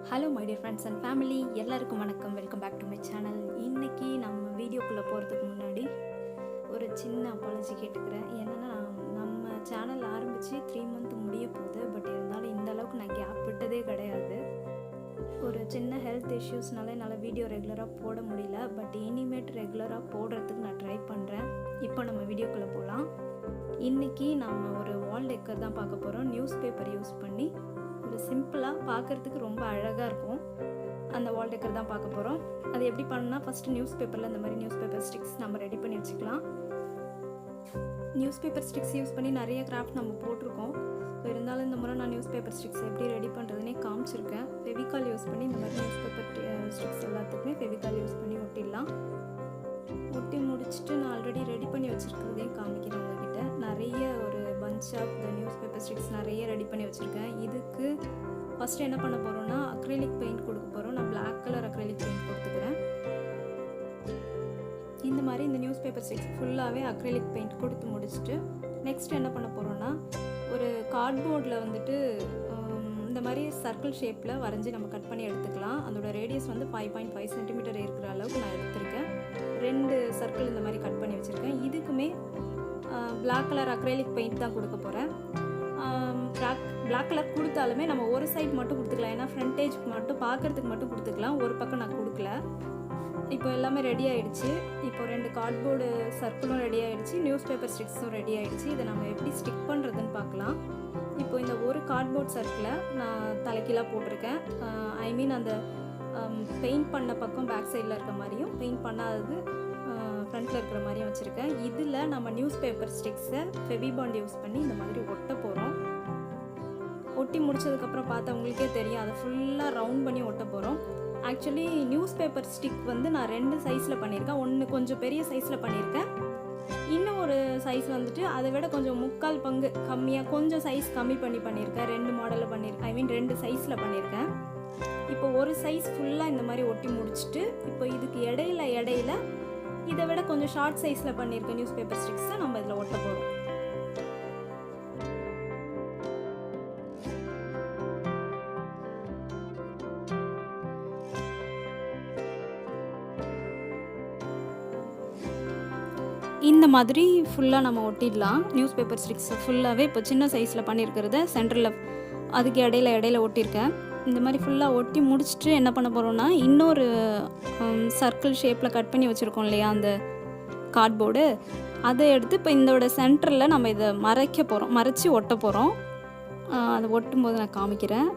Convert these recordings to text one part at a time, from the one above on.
Hello my dear friends and family, எல்லாருக்கும் வணக்கம். Welcome back to my channel. இன்றைக்கி நம்ம வீடியோக்குள்ளே போகிறதுக்கு முன்னாடி ஒரு சின்ன அப்பாலஜி கேட்டுக்கிறேன். என்னென்னா, நம்ம சேனல் ஆரம்பித்து 3 மந்த் முடிய போகுது. பட் இருந்தாலும் இந்த அளவுக்கு நான் கேப் விட்டதே கிடையாது. ஒரு சின்ன ஹெல்த் இஷ்யூஸ்னால என்னால் வீடியோ ரெகுலராக போட முடியல. பட் இனிமேட் ரெகுலராக போடுறதுக்கு நான் ட்ரை பண்ணுறேன். இப்போ நம்ம வீடியோக்குள்ளே போகலாம். இன்றைக்கி நம்ம ஒரு வால் டெக்கர் தான் பார்க்க போகிறோம். நியூஸ் பேப்பர் யூஸ் பண்ணி ஒரு சிம்பிளாக பார்க்குறதுக்கு ரொம்ப அழகாக இருக்கும் அந்த வால் டெக்கர் தான் பார்க்க போகிறோம். அது எப்படி பண்ணால், ஃபஸ்ட்டு நியூஸ் பேப்பரில் இந்த மாதிரி நியூஸ் பேப்பர் ஸ்டிக்ஸ் நம்ம ரெடி பண்ணி வச்சுக்கலாம். நியூஸ் பேப்பர் ஸ்டிக்ஸ் யூஸ் பண்ணி நிறைய கிராஃப்ட் நம்ம போட்டிருக்கோம். இருந்தாலும் இந்த முறை நான் நியூஸ் பேப்பர் ஸ்டிக்ஸ் எப்படி ரெடி பண்ணுறதுனே காமிச்சிருக்கேன். ஃபெவிகால் யூஸ் பண்ணி இந்த மாதிரி நியூஸ் பேப்பர் ஸ்டிக்ஸ் எல்லாத்துக்குமே ஃபெவிகால் யூஸ் பண்ணி ஒட்டிடலாம். ஒட்டி முடிச்சுட்டு நான் ஆல்ரெடி ரெடி பண்ணி வச்சுருக்கிறதையும் காமிக்கிறேன் உங்ககிட்ட. நிறைய ஒரு punch of the newspaper sticks நிறைய ரெடி பண்ணி வச்சுருக்கேன். இதுக்கு ஃபஸ்ட்டு என்ன பண்ண போகிறோன்னா, அக்ரிலிக் பெயிண்ட் கொடுக்க போகிறோம். நான் பிளாக் கலர் அக்ரிலிக் பெயிண்ட் கொடுத்துக்கிறேன். இந்த மாதிரி இந்த நியூஸ் பேப்பர் ஸ்டிக்ஸ் ஃபுல்லாகவே அக்ரிலிக் பெயிண்ட் கொடுத்து முடிச்சுட்டு நெக்ஸ்ட் என்ன பண்ண போகிறோன்னா, ஒரு கார்ட்போர்டில் வந்துட்டு இந்த மாதிரி சர்க்கிள் ஷேப்பில் வரைஞ்சி நம்ம கட் பண்ணி எடுத்துக்கலாம். அதோட ரேடியஸ் வந்து 5.5 சென்டிமீட்டர் இருக்கிற அளவுக்கு நான் எடுத்திருக்கேன். 2 சர்க்கிள் இந்த மாதிரி கட் பண்ணி வச்சுருக்கேன். இதுக்குமே பிளாக் கலர் அக்ரைலிக் பெயிண்ட் தான் கொடுக்க போகிறேன். பிளாக் கலர் கொடுத்தாலுமே நம்ம ஒரு சைடு மட்டும் கொடுத்துக்கலாம். ஏன்னா ஃப்ரண்டேஜ்க்கு மட்டும் பார்க்குறதுக்கு மட்டும் கொடுத்துக்கலாம். ஒரு பக்கம் நான் கொடுக்கல. இப்போ எல்லாமே ரெடி ஆகிடுச்சு. இப்போ 2 கார்ட்போர்டு சர்க்கிளும் ரெடி ஆகிடுச்சு, நியூஸ் பேப்பர் ஸ்டிக்ஸும் ரெடி ஆகிடுச்சு. இதை நம்ம எப்படி ஸ்டிக் பண்ணுறதுன்னு பார்க்கலாம். இப்போ இந்த ஒரு கார்ட்போர்ட் சர்க்கிளை நான் தலைக்கீழாக போட்டிருக்கேன். ஐ மீன் அந்த பெயிண்ட் பண்ண பக்கம் பேக் சைடில் இருக்க மாதிரியும் பெயிண்ட் பண்ணாதது ஃப்ரண்ட்டில் இருக்கிற மாதிரியும் வச்சுருக்கேன். இதில் நம்ம நியூஸ் பேப்பர் ஸ்டிக்ஸை ஃபெவிபாண்ட் யூஸ் பண்ணி இந்த மாதிரி ஒட்ட போகிறோம். ஒட்டி முடிச்சதுக்கப்புறம் பார்த்தா உங்களுக்கே தெரியும், அதை ஃபுல்லாக ரவுண்ட் பண்ணி ஒட்ட போகிறோம். ஆக்சுவலி நியூஸ் பேப்பர் ஸ்டிக் வந்து நான் 2 சைஸில் பண்ணியிருக்கேன். ஒன்று கொஞ்சம் பெரிய சைஸில் பண்ணியிருக்கேன். இன்னும் ஒரு சைஸ் வந்துட்டு அதை விட கொஞ்சம் 3/4 பங்கு கம்மியாக கொஞ்சம் சைஸ் கம்மி பண்ணியிருக்கேன். 2 மாடலில் பண்ணியிருக்கேன். ஐ மீன் 2 சைஸில் பண்ணியிருக்கேன். இப்போ ஒரு சைஸ் ஃபுல்லாக இந்த மாதிரி ஒட்டி முடிச்சுட்டு இப்போ இதுக்கு இடையில இதை விட கொஞ்சம் ஷார்ட் சைஸில் பண்ணியிருக்கேன் நியூஸ் பேப்பர் ஸ்டிக்ஸை நம்ம இதில் ஒட்ட போகிறோம். இந்த மாதிரி ஃபுல்லாக நம்ம ஒட்டிடலாம். நியூஸ் பேப்பர் ஸ்டிக்ஸ் ஃபுல்லாகவே இப்போ சின்ன சைஸில் பண்ணியிருக்கிறத சென்டரில் அதுக்கு இடையில ஒட்டியிருக்கேன். இந்த மாதிரி ஃபுல்லாக ஒட்டி முடிச்சுட்டு என்ன பண்ண போகிறோன்னா, இன்னொரு சர்க்கிள் ஷேப்பில் கட் பண்ணி வச்சுருக்கோம் இல்லையா அந்த கார்ட்போர்டு, அதை எடுத்து இப்போ இதோட சென்டரில் நம்ம இதை மறைச்சி ஒட்ட போகிறோம். அதை ஒட்டும்போது நான் காமிக்கிறேன்.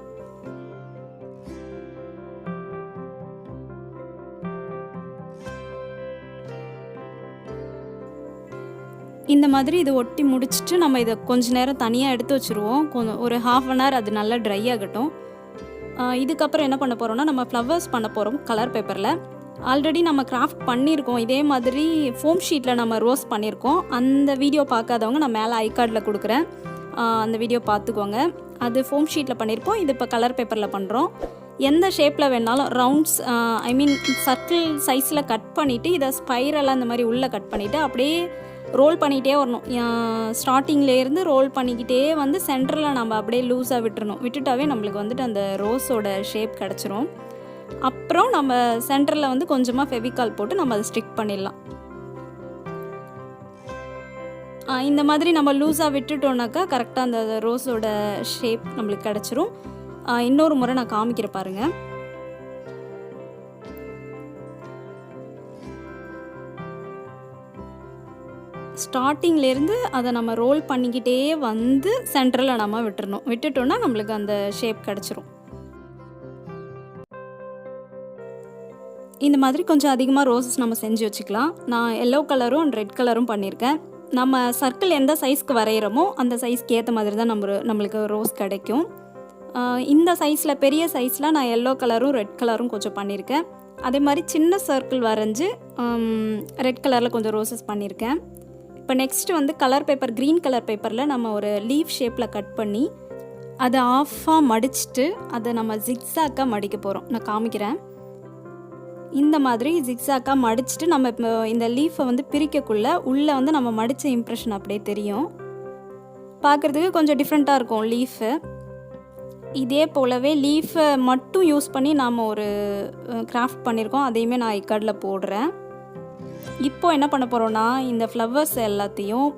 இந்த மாதிரி இதை ஒட்டி முடிச்சுட்டு நம்ம இதை கொஞ்சம் நேரம் தனியாக எடுத்து வச்சுருவோம். ஒரு 1/2 hour அது நல்லா ட்ரை ஆகட்டும். இதுக்கப்புறம் என்ன பண்ண போகிறோம்னா, நம்ம ஃப்ளவர்ஸ் பண்ண போகிறோம் கலர் பேப்பரில். ஆல்ரெடி நம்ம கிராஃப்ட் பண்ணியிருக்கோம். இதே மாதிரி ஃபோம் ஷீட்டில் நம்ம ரோஸ் பண்ணியிருக்கோம். அந்த வீடியோ பார்க்காதவங்க நான் மேலே ஐகார்டில் கொடுக்குறேன், அந்த வீடியோ பார்த்துக்கோங்க. அது ஃபோம் ஷீட்டில் பண்ணியிருப்போம். இது இப்போ கலர் பேப்பரில் பண்ணுறோம். எந்த ஷேப்பில் வேணாலும் ரவுண்ட்ஸ், ஐ மீன் சர்க்கிள் சைஸில் கட் பண்ணிவிட்டு இதை ஸ்பைரலாக அந்த மாதிரி உள்ளே கட் பண்ணிவிட்டு அப்படியே ரோல் பண்ணிகிட்டே வரணும். ஸ்டார்டிங்லேருந்து ரோல் பண்ணிக்கிட்டே வந்து சென்டரில் நம்ம அப்படியே லூஸாக விட்டுட்டாவே நம்மளுக்கு வந்துட்டு அந்த ரோஸோட ஷேப் கிடச்சிரும். அப்புறம் நம்ம சென்டரில் வந்து கொஞ்சமாக ஃபெவிகால் போட்டு நம்ம அதை ஸ்டிக் பண்ணிடலாம். இந்த மாதிரி நம்ம லூஸாக விட்டுட்டோம்னாக்கா கரெக்டாக அந்த ரோஸோட ஷேப் நம்மளுக்கு கிடச்சிரும். இன்னொரு முறை நான் காமிக்கிற பாருங்கள். ஸ்டார்டிங்லேருந்து அதை நம்ம ரோல் பண்ணிக்கிட்டே வந்து சென்டரில் நம்ம விட்டுட்டோம்னா நம்மளுக்கு அந்த ஷேப் கிடச்சிரும். இந்த மாதிரி கொஞ்சம் அதிகமாக ரோஸஸ் நம்ம செஞ்சு வச்சுக்கலாம். நான் எல்லோ கலரும் அண்ட் ரெட் கலரும் பண்ணியிருக்கேன். நம்ம சர்க்கிள் எந்த சைஸ்க்கு வரைகிறோமோ அந்த சைஸ்க்கு ஏற்ற மாதிரி தான் நம்மளுக்கு ரோஸ் கிடைக்கும். இந்த சைஸில் பெரிய சைஸில் நான் எல்லோ கலரும் ரெட் கலரும் கொஞ்சம் பண்ணியிருக்கேன். அதே மாதிரி சின்ன சர்க்கிள் வரைஞ்சி ரெட் கலரில் கொஞ்சம் ரோஸஸ் பண்ணியிருக்கேன். இப்போ நெக்ஸ்ட் வந்து கலர் பேப்பர், க்ரீன் கலர் பேப்பரில் நம்ம ஒரு லீஃப் ஷேப்பில் கட் பண்ணி அதை ஆஃபாக மடிச்சுட்டு அதை நம்ம ஜிக்ஸாக்காக மடிக்க போகிறோம். நான் காமிக்கிறேன். இந்த மாதிரி ஜிக்ஸாக்காக மடிச்சுட்டு நம்ம இப்போ இந்த லீஃபை வந்து பிரிக்கக்குள்ளே உள்ளே வந்து நம்ம மடித்த இம்ப்ரெஷன் அப்படியே தெரியும். பார்க்குறதுக்கு கொஞ்சம் டிஃப்ரெண்ட்டாக இருக்கும் லீஃபு. இதே போலவே லீஃபை மட்டும் யூஸ் பண்ணி நாம் ஒரு கிராஃப்ட் பண்ணியிருக்கோம். அதையுமே நான் ஐகார்டில் போடுறேன். இப்போ என்ன பண்ண போகிறோன்னா, இந்த ஃப்ளவர்ஸ் எல்லாத்தையும்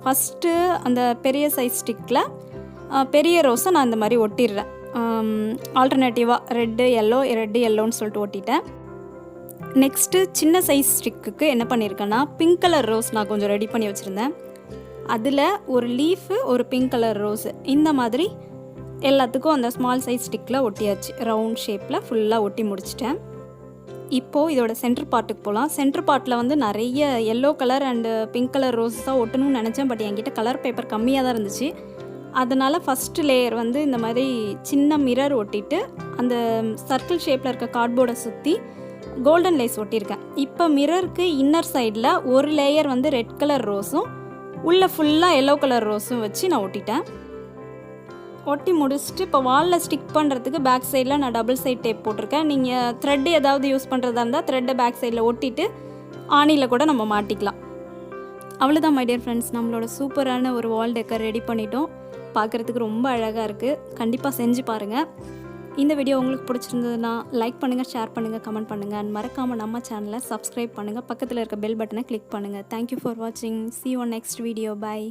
ஃபஸ்ட்டு அந்த பெரிய சைஸ் ஸ்டிக்கில் பெரிய ரோஸை நான் இந்த மாதிரி ஒட்டிடுறேன். ஆல்டர்னேட்டிவாக ரெட்டு எல்லோன்னு சொல்லிட்டு ஒட்டிட்டேன். நெக்ஸ்ட்டு சின்ன சைஸ் ஸ்டிக்குக்கு என்ன பண்ணியிருக்கேன்னா, பிங்க் கலர் ரோஸ் நான் கொஞ்சம் ரெடி பண்ணி வச்சுருந்தேன். அதில் ஒரு லீஃபு, ஒரு பிங்க் கலர் ரோஸு, இந்த மாதிரி எல்லாத்துக்கும் அந்த ஸ்மால் சைஸ் ஸ்டிக்கில் ஒட்டியாச்சு. ரவுண்ட் ஷேப்பில் ஃபுல்லாக ஒட்டி முடிச்சிட்டேன். இப்போது இதோட சென்டர் பார்ட்டுக்கு போகலாம். சென்டர் பார்ட்டில் வந்து நிறைய yellow colour and pink colour rose தான் ஒட்டணும்னு நினச்சேன். பட் என்கிட்ட கலர் பேப்பர் கம்மியாக தான் இருந்துச்சு. அதனால் ஃபஸ்ட்டு லேயர் வந்து இந்த மாதிரி சின்ன மிரர் ஒட்டிட்டு அந்த சர்க்கிள் ஷேப்பில் இருக்க கார்ட்போர்டை சுற்றி கோல்டன் லேஸ் ஒட்டியிருக்கேன். இப்போ மிரருக்கு இன்னர் சைடில் ஒரு லேயர் வந்து ரெட் கலர் ரோஸும் உள்ளே ஃபுல்லாக எல்லோ கலர் ரோஸும் வச்சு நான் ஒட்டிட்டேன். ஒட்டி முடிச்சுட்டு இப்போ வாலில் ஸ்டிக் பண்ணுறதுக்கு பேக் சைடில் நான் டபுள் சைட் டேப் போட்டிருக்கேன். நீங்கள் த்ரெட் ஏதாவது யூஸ் பண்ணுறதா இருந்தால் த்ரெட்டை பேக் சைடில் ஒட்டிட்டு ஆணியில் கூட நம்ம மாட்டிக்கலாம். அவ்வளோதான் மை டியர் ஃப்ரெண்ட்ஸ், நம்மளோட சூப்பரான ஒரு வால் டெக்கர் ரெடி பண்ணிட்டோம். பார்க்குறதுக்கு ரொம்ப அழகாக இருக்குது. கண்டிப்பாக செஞ்சு பாருங்கள். இந்த வீடியோ உங்களுக்கு பிடிச்சிருந்ததுன்னா லைக் பண்ணுங்கள், ஷேர் பண்ணுங்கள், கமெண்ட் பண்ணுங்கள். அண்ட் மறக்காமல் நம்ம சேனலை சப்ஸ்கிரைப் பண்ணுங்கள். பக்கத்தில் இருக்க பெல் பட்டனை கிளிக் பண்ணுங்கள். தேங்க்யூ ஃபார் வாட்சிங். See you on next video. Bye.